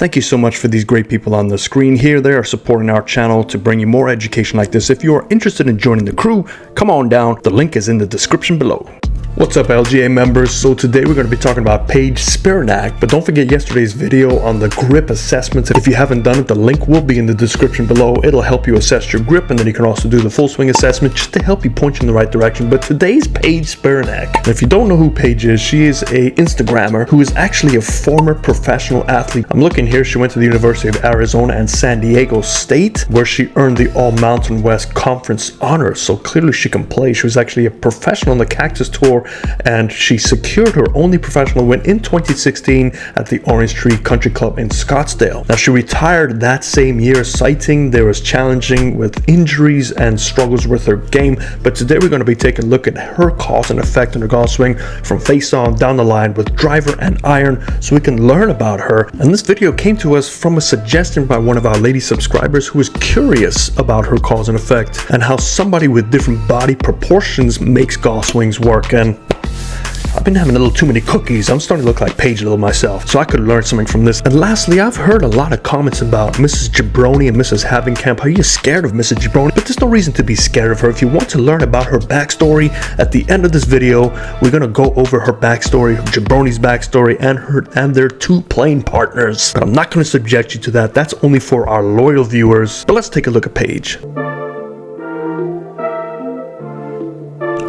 Thank you so much for these great people on the screen here. They are supporting our channel to bring you more education like this. If you are interested in joining the crew, come on down. The link is in the description below. What's up, LGA members? So today we're going to be talking about Paige Spiranac, but don't forget yesterday's video on the grip assessments. If you haven't done it, the link will be in the description below. It'll help you assess your grip, and then you can also do the full swing assessment just to help you point you in the right direction. But today's Paige Spiranac. And if you don't know who Paige is, she is a Instagrammer who is actually a former professional athlete. I'm looking here, she went to the University of Arizona and San Diego State, where she earned the All Mountain West Conference honors. So clearly she can play. She was actually a professional on the Cactus Tour, and she secured her only professional win in 2016 at the Orange Tree Country Club in Scottsdale. Now, she retired that same year, citing there was challenging with injuries and struggles with her game. But today we're going to be taking a look at her cause and effect on her golf swing from face on down the line with driver and iron, so we can learn about her. And this video came to us from a suggestion by one of our lady subscribers who was curious about her cause and effect and how somebody with different body proportions makes golf swings work. And I've been having a little too many cookies. I'm starting to look like Paige a little myself, so I could learn something from this. And lastly, I've heard a lot of comments about Mrs.Jabroni and Mrs. Havenkamp. Are you scared of Mrs.Jabroni? But there's no reason to be scared of her. If you want to learn about her backstory, at the end of this video, we're gonna go over her backstory, Jabroni's backstory, and their two playing partners. But I'm not gonna subject you to that. That's only for our loyal viewers. But let's take a look at Paige.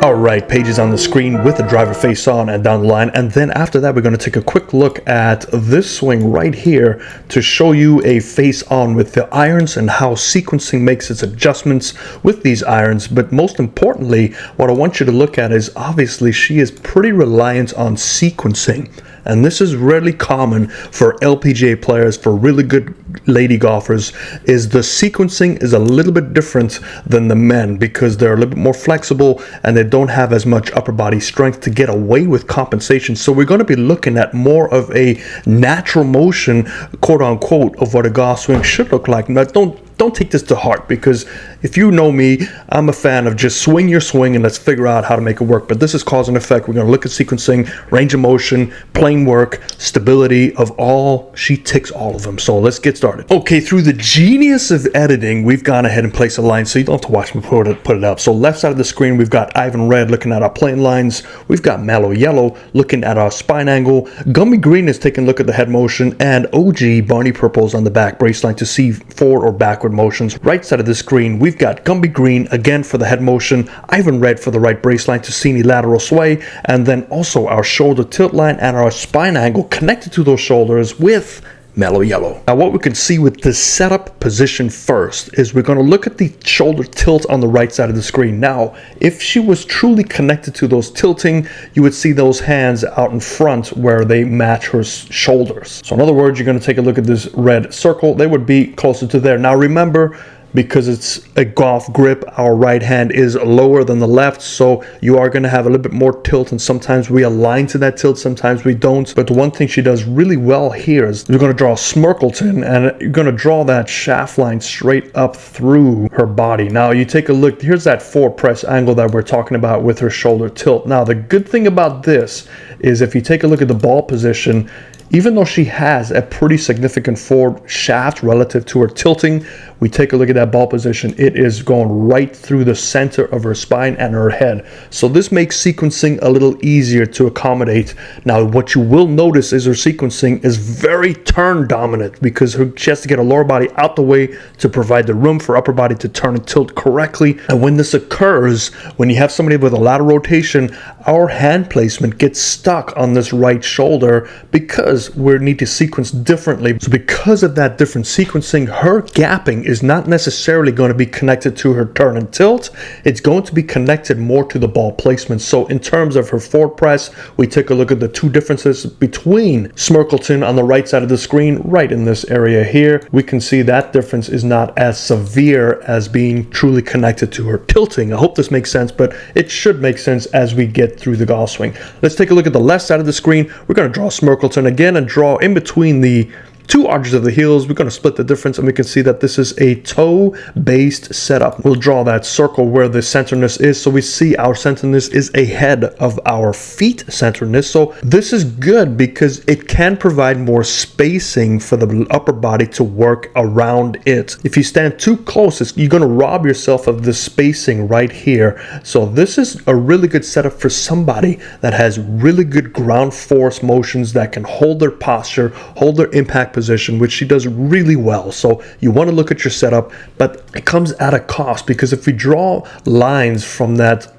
Alright, Paige is on the screen with the driver face on and down the line, and then after that we're going to take a quick look at this swing right here to show you a face on with the irons and how sequencing makes its adjustments with these irons. But most importantly, what I want you to look at is obviously she is pretty reliant on sequencing. And this is rarely common for LPGA players, for really good lady golfers, is the sequencing is a little bit different than the men because they're a little bit more flexible and they don't have as much upper body strength to get away with compensation. So we're going to be looking at more of a natural motion, quote unquote, of what a golf swing should look like. Now, don't take this to heart, because if you know me, I'm a fan of just swing your swing and let's figure out how to make it work. But this is cause and effect. We're going to look at sequencing, range of motion, plane work, stability of all. She ticks all of them. So let's get started. Okay, through the genius of editing, we've gone ahead and placed a line so you don't have to watch me put it up. So left side of the screen, we've got Ivan Red looking at our plane lines. We've got Mellow Yellow looking at our spine angle. Gumby Green is taking a look at the head motion, and OG Barney Purple is on the back brace line to see forward or backward motions. Right side of the screen, we've got Gumby Green again for the head motion, Ivan Red for the right brace line to see any lateral sway, and then also our shoulder tilt line and our spine angle connected to those shoulders with Mellow Yellow. Now, what we can see with this setup position first is we're going to look at the shoulder tilt on the right side of the screen. Now, if she was truly connected to those tilting, you would see those hands out in front where they match her shoulders. So in other words, you're going to take a look at this red circle. They would be closer to there. Now remember, because it's a golf grip, our right hand is lower than the left, so you are going to have a little bit more tilt, and sometimes we align to that tilt, sometimes we don't. But the one thing she does really well here is you're going to draw a Smirkleton, and you're going to draw that shaft line straight up through her body. Now you take a look, here's that forward press angle that we're talking about with her shoulder tilt. Now the good thing about this is if you take a look at the ball position, even though she has a pretty significant forward shaft relative to her tilting, we take a look at that ball position, it is going right through the center of her spine and her head. So this makes sequencing a little easier to accommodate. Now, what you will notice is her sequencing is very turn dominant because she has to get her lower body out the way to provide the room for upper body to turn and tilt correctly. And when this occurs, when you have somebody with a lateral rotation, our hand placement gets stuck on this right shoulder because we need to sequence differently. So because of that different sequencing, her gapping is not necessarily going to be connected to her turn and tilt. It's going to be connected more to the ball placement. So in terms of her forward press, we take a look at the two differences between Smirkleton on the right side of the screen, right in this area here. We can see that difference is not as severe as being truly connected to her tilting. I hope this makes sense, but it should make sense as we get through the golf swing. Let's take a look at the left side of the screen. We're going to draw Smirkleton again and draw in between the 2 arches of the heels. We're going to split the difference, and we can see that this is a toe-based setup. We'll draw that circle where the centeredness is, so we see our centeredness is ahead of our feet centeredness. So this is good because it can provide more spacing for the upper body to work around it. If you stand too close, you're going to rob yourself of the spacing right here. So this is a really good setup for somebody that has really good ground force motions, that can hold their posture, hold their impact position, which she does really well. So you want to look at your setup, but it comes at a cost, because if we draw lines from that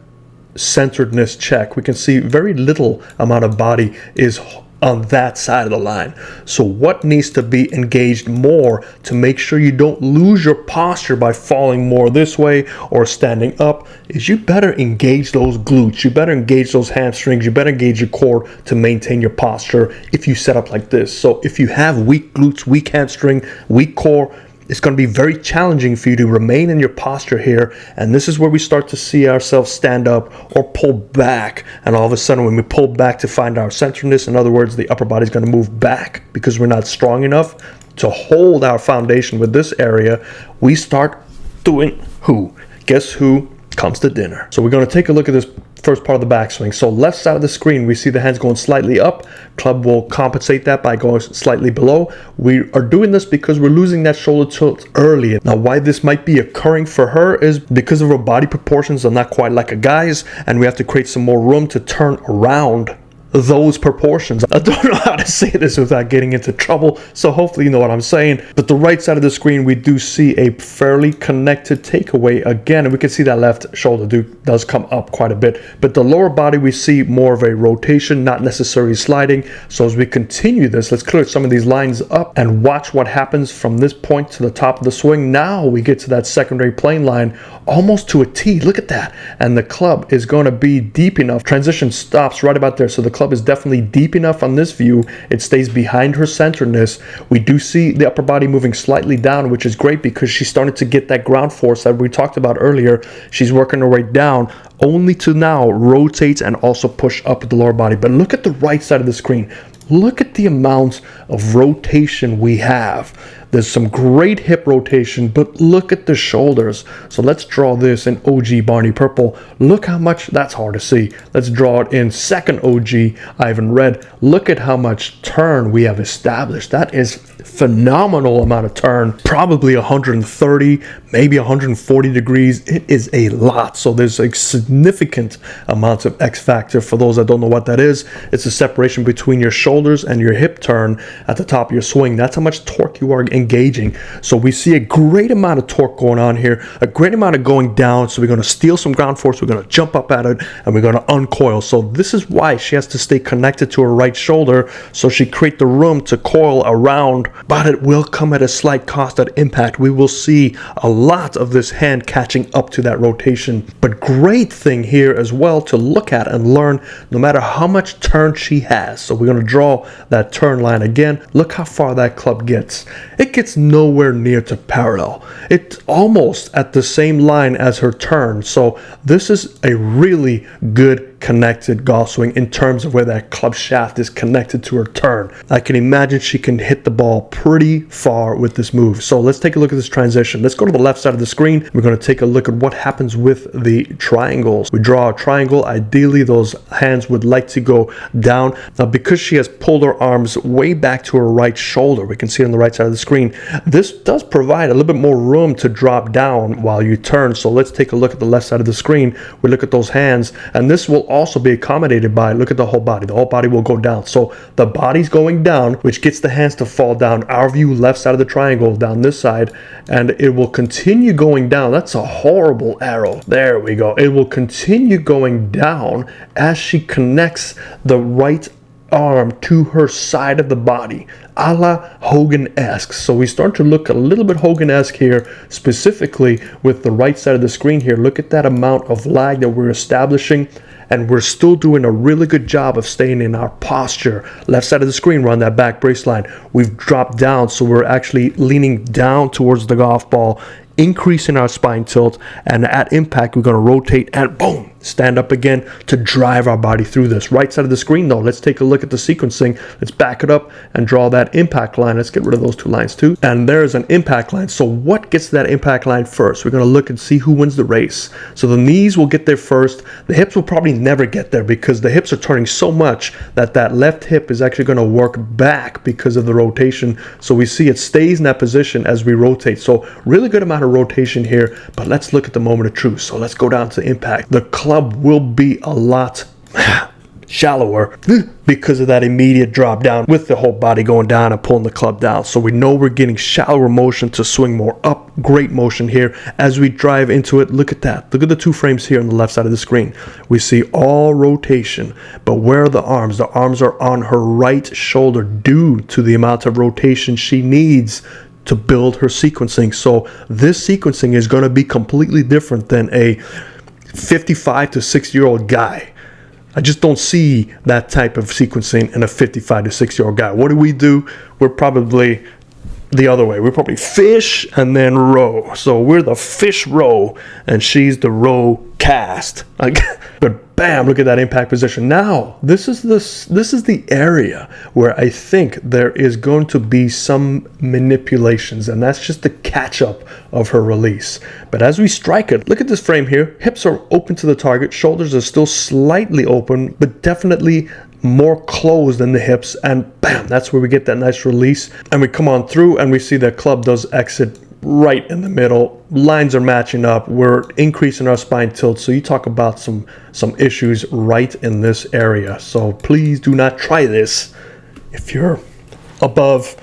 centeredness check, we can see very little amount of body is on that side of the line. So what needs to be engaged more to make sure you don't lose your posture by falling more this way or standing up is you better engage those glutes, you better engage those hamstrings, you better engage your core to maintain your posture if you set up like this. So if you have weak glutes, weak hamstring, weak core, it's going to be very challenging for you to remain in your posture here. And this is where we start to see ourselves stand up or pull back. And all of a sudden, when we pull back to find our centeredness, in other words, the upper body is going to move back because we're not strong enough to hold our foundation with this area. We start doing who? Guess who comes to dinner? So we're going to take a look at this first part of the backswing. So left side of the screen, we see the hands going slightly up. Club will compensate that by going slightly below. We are doing this because we're losing that shoulder tilt early. Now, why this might be occurring for her is because of her body proportions are not quite like a guy's, and we have to create some more room to turn around those proportions. I don't know how to say this without getting into trouble, so hopefully you know what I'm saying. But the right side of the screen, we do see a fairly connected takeaway again, and we can see that left shoulder does come up quite a bit. But the lower body, we see more of a rotation, not necessarily sliding. So as we continue this, let's clear some of these lines up and watch what happens from this point to the top of the swing. Now we get to that secondary plane line almost to a T. Look at that. And the club is going to be deep enough. Transition stops right about there. So the club is definitely deep enough on this view. It stays behind her centeredness. We do see the upper body moving slightly down, which is great because she's starting to get that ground force that we talked about earlier. She's working her way down only to now rotate and also push up the lower body. But look at the right side of the screen. Look at the amount of rotation we have. There's some great hip rotation, but look at the shoulders. So let's draw this in OG Barney Purple. Look how much, that's hard to see. Let's draw it in second OG Ivan Red. Look at how much turn we have established. That is phenomenal amount of turn, probably 130, maybe 140 degrees. It is a lot. So there's a significant amount of X factor. For those that don't know what that is, it's the separation between your shoulders and your hip turn at the top of your swing. That's how much torque you are engaging. So we see a great amount of torque going on here, a great amount of going down. So we're going to steal some ground force, we're going to jump up at it, and we're going to uncoil. So this is why she has to stay connected to her right shoulder, so she create the room to coil around, but it will come at a slight cost at impact. We will see a lot of this hand catching up to that rotation. But great thing here as well to look at and learn, no matter how much turn she has. So we're going to draw that turn line again. Look how far that club gets. It gets nowhere near to parallel. It's almost at the same line as her turn. So this is a really good connected golf swing in terms of where that club shaft is connected to her turn. I can imagine she can hit the ball pretty far with this move. So let's take a look at this transition. Let's go to the left side of the screen. We're going to take a look at what happens with the triangles. We draw a triangle. Ideally, those hands would like to go down. Now, because she has pulled her arms way back to her right shoulder, we can see it on the right side of the screen, this does provide a little bit more room to drop down while you turn. So let's take a look at the left side of the screen. We look at those hands, and this will also be accommodated by, look at the whole body. The whole body will go down. So the body's going down, which gets the hands to fall down. Our view, left side of the triangle, down this side, and it will continue going down. That's a horrible arrow. There we go. It will continue going down as she connects the right arm to her side of the body, a la Hogan-esque. So we start to look a little bit Hogan-esque here, specifically with the right side of the screen here. Look at that amount of lag that we're establishing, and we're still doing a really good job of staying in our posture. Left side of the screen, we're on that back brace line. We've dropped down, so we're actually leaning down towards the golf ball, increasing our spine tilt, and at impact, we're going to rotate, and boom, stand up again to drive our body through this. Right side of the screen though, let's take a look at the sequencing. Let's back it up and draw that impact line. Let's get rid of those two lines too. And there's an impact line. So what gets to that impact line first? We're going to look and see who wins the race. So the knees will get there first. The hips will probably never get there because the hips are turning so much that that left hip is actually going to work back because of the rotation. So we see it stays in that position as we rotate. So really good amount of rotation here, but let's look at the moment of truth. So let's go down to impact. The club will be a lot shallower because of that immediate drop down with the whole body going down and pulling the club down. So we know we're getting shallower motion to swing more up. Great motion here as we drive into it. Look at that. Look at the two frames here on the left side of the screen. We see all rotation, but where are the arms? The arms are on her right shoulder due to the amount of rotation she needs to build her sequencing. So this sequencing is going to be completely different than a 55 to 60-year-old guy. I just don't see that type of sequencing in a 55 to 60-year-old guy. What do? We're probably the other way. We're probably fish and then row. So we're the fish row and she's the row cast. But bam, look at that impact position. Now, this is the area where I think there is going to be some manipulations, and that's just the catch up of her release. But as we strike it, look at this frame here. Hips are open to the target. Shoulders are still slightly open, but definitely more closed than the hips, and bam, that's where we get that nice release. And we come on through and we see that club does exit right in the middle. Lines are matching up. We're increasing our spine tilt. So you talk about some issues right in this area. So please do not try this if you're above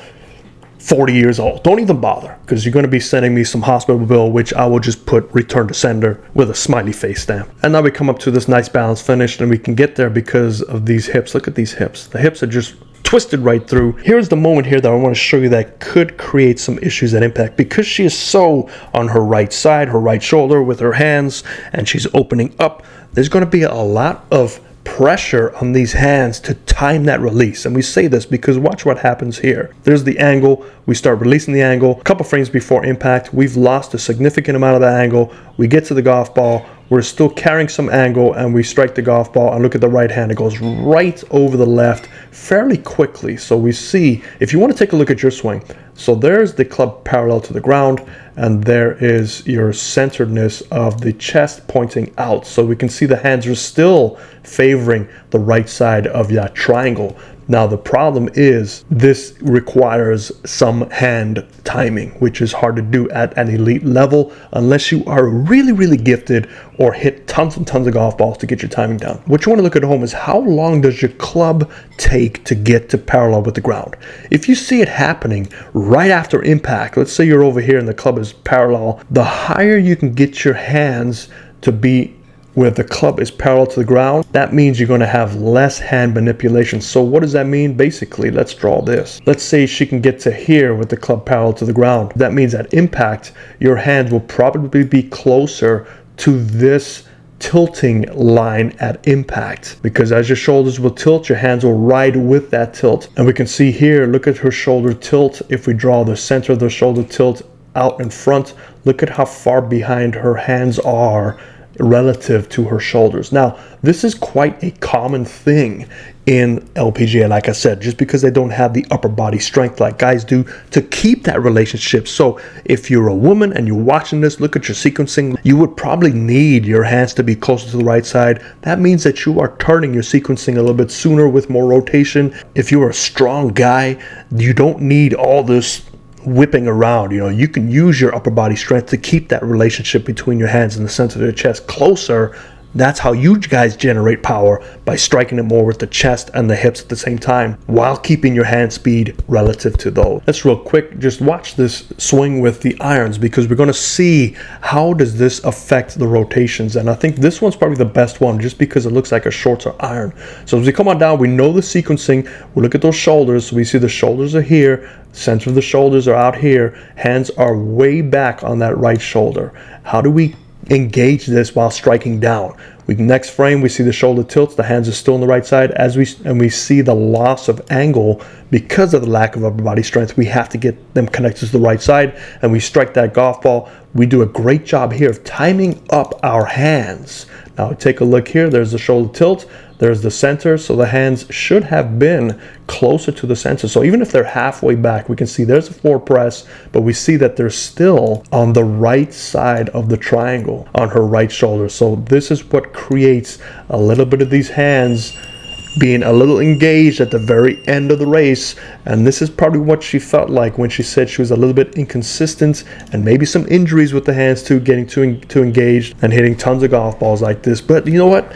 40 years old. Don't even bother, because you're going to be sending me some hospital bill, which I will just put return to sender with a smiley face stamp. And now we come up to this nice balance finish, and we can get there because of these hips. Look at these hips. The hips are just twisted right through. Here's the moment here that I want to show you that could create some issues at impact, because she is so on her right side, her right shoulder with her hands, and she's opening up. There's going to be a lot of pressure on these hands to time that release. And we say this because watch what happens here. There's the angle. We start releasing the angle. A couple frames before impact, we've lost a significant amount of that angle. We get to the golf ball. We're still carrying some angle, and we strike the golf ball, and look at the right hand. It goes right over the left fairly quickly. So we see, if you want to take a look at your swing, so there's the club parallel to the ground, and there is your centeredness of the chest pointing out. So we can see the hands are still favoring the right side of that triangle. Now the problem is this requires some hand timing, which is hard to do at an elite level unless you are really, really gifted or hit tons and tons of golf balls to get your timing down. What you want to look at home is how long does your club take to get to parallel with the ground. If you see it happening right after impact, let's say you're over here and the club is parallel, the higher you can get your hands to be where the club is parallel to the ground, that means you're going to have less hand manipulation. So what does that mean? Basically, let's draw this. Let's say she can get to here with the club parallel to the ground. That means at impact, your hands will probably be closer to this tilting line at impact, because as your shoulders will tilt, your hands will ride with that tilt. And we can see here, look at her shoulder tilt. If we draw the center of the shoulder tilt out in front, look at how far behind her hands are relative to her shoulders. Now, this is quite a common thing in LPGA, like I said, just because they don't have the upper body strength like guys do to keep that relationship. So if you're a woman and you're watching this, look at your sequencing, you would probably need your hands to be closer to the right side. That means that you are turning your sequencing a little bit sooner with more rotation. If you're a strong guy, you don't need all this whipping around. You can use your upper body strength to keep that relationship between your hands and the center of your chest closer. That's how you guys generate power, by striking it more with the chest and the hips at the same time while keeping your hand speed relative to those. Let's real quick just watch this swing with the irons, because we're going to see how does this affect the rotations. And I think this one's probably the best one just because it looks like a shorter iron. So as we come on down, we know the sequencing. We look at those shoulders. So we see the shoulders are here, center of the shoulders are out here, hands are way back on that right shoulder. How do we engage this while striking down? Next frame, we see the shoulder tilts, the hands are still on the right side, and we see the loss of angle because of the lack of upper body strength. We have to get them connected to the right side, and we strike that golf ball. We do a great job here of timing up our hands. Now take a look here. There's the shoulder tilt. There's the center, so the hands should have been closer to the center. So even if they're halfway back, we can see there's a forward press, but we see that they're still on the right side of the triangle on her right shoulder. So this is what creates a little bit of these hands being a little engaged at the very end of the race. And this is probably what she felt like when she said she was a little bit inconsistent, and maybe some injuries with the hands too, getting too engaged and hitting tons of golf balls like this. But you know what?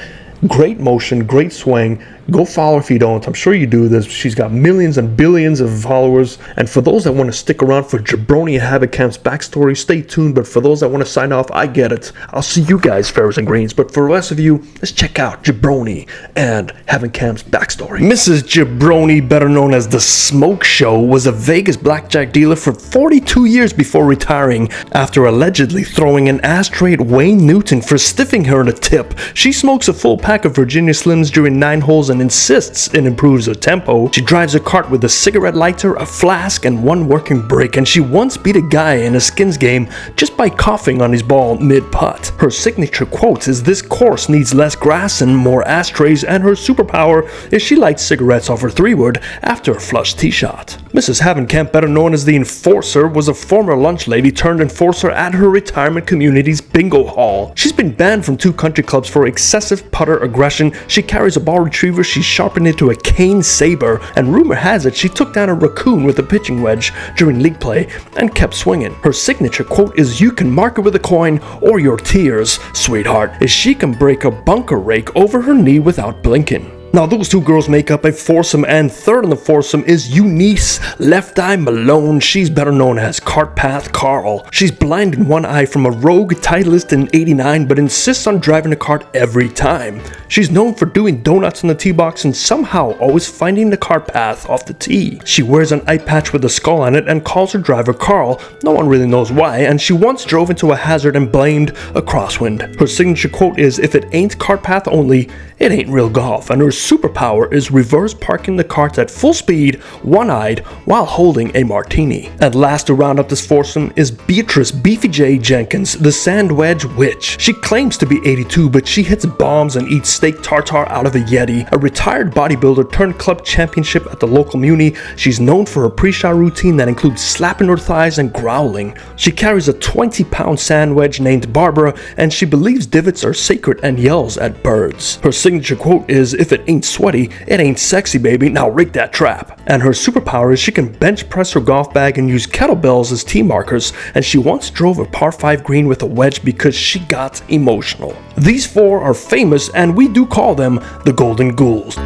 Great motion, great swing. Go follow her if you don't. I'm sure you do this. She's got millions and billions of followers. And for those that want to stick around for Jabroni and Havenkamp's backstory, stay tuned. But for those that want to sign off, I get it. I'll see you guys, fairers and greens. But for the rest of you, let's check out Jabroni and Havenkamp's backstory. Mrs.Jabroni, better known as the Smoke Show, was a Vegas blackjack dealer for 42 years before retiring after allegedly throwing an ashtray at Wayne Newton for stiffing her in a tip. She smokes a full pack of Virginia Slims during 9 holes and insists it improves her tempo. She drives a cart with a cigarette lighter, a flask, and 1 working brick, and she once beat a guy in a skins game just by coughing on his ball mid-putt. Her signature quote is, "This course needs less grass and more ashtrays," and her superpower is she lights cigarettes off her 3-wood after a flush tee shot. Mrs. Havenkamp, better known as the Enforcer, was a former lunch lady turned enforcer at her retirement community's bingo hall. She's been banned from 2 country clubs for excessive putter aggression. She carries a ball retriever. She sharpened it to a cane saber, and rumor has it she took down a raccoon with a pitching wedge during league play and kept swinging. Her signature quote is, "You can mark it with a coin or your tears, sweetheart," is she can break a bunker rake over her knee without blinking. Now those 2 girls make up a foursome, and third in the foursome is Eunice Left Eye Malone. She's better known as Cart Path Carl. She's blind in 1 eye from a rogue Titleist in '89, but insists on driving a cart every time. She's known for doing donuts in the tee box and somehow always finding the cart path off the tee. She wears an eye patch with a skull on it and calls her driver Carl. No one really knows why, and she once drove into a hazard and blamed a crosswind. Her signature quote is, "If it ain't cart path only, it ain't real golf," and her superpower is reverse parking the carts at full speed, 1-eyed, while holding a martini. And last to round up this foursome is Beatrice Beefy J Jenkins, the Sand Wedge Witch. She claims to be 82, but she hits bombs and eats steak tartare out of a Yeti. A retired bodybuilder turned club championship at the local muni, she's known for her pre-shot routine that includes slapping her thighs and growling. She carries a 20-pound sand wedge named Barbara, and she believes divots are sacred and yells at birds. Her signature quote is, "If it ain't sweaty, it ain't sexy, baby. Now rig that trap." And her superpower is she can bench press her golf bag and use kettlebells as tee markers, and she once drove a par 5 green with a wedge because she got emotional. These 4 are famous, and we do call them the Golden Ghouls.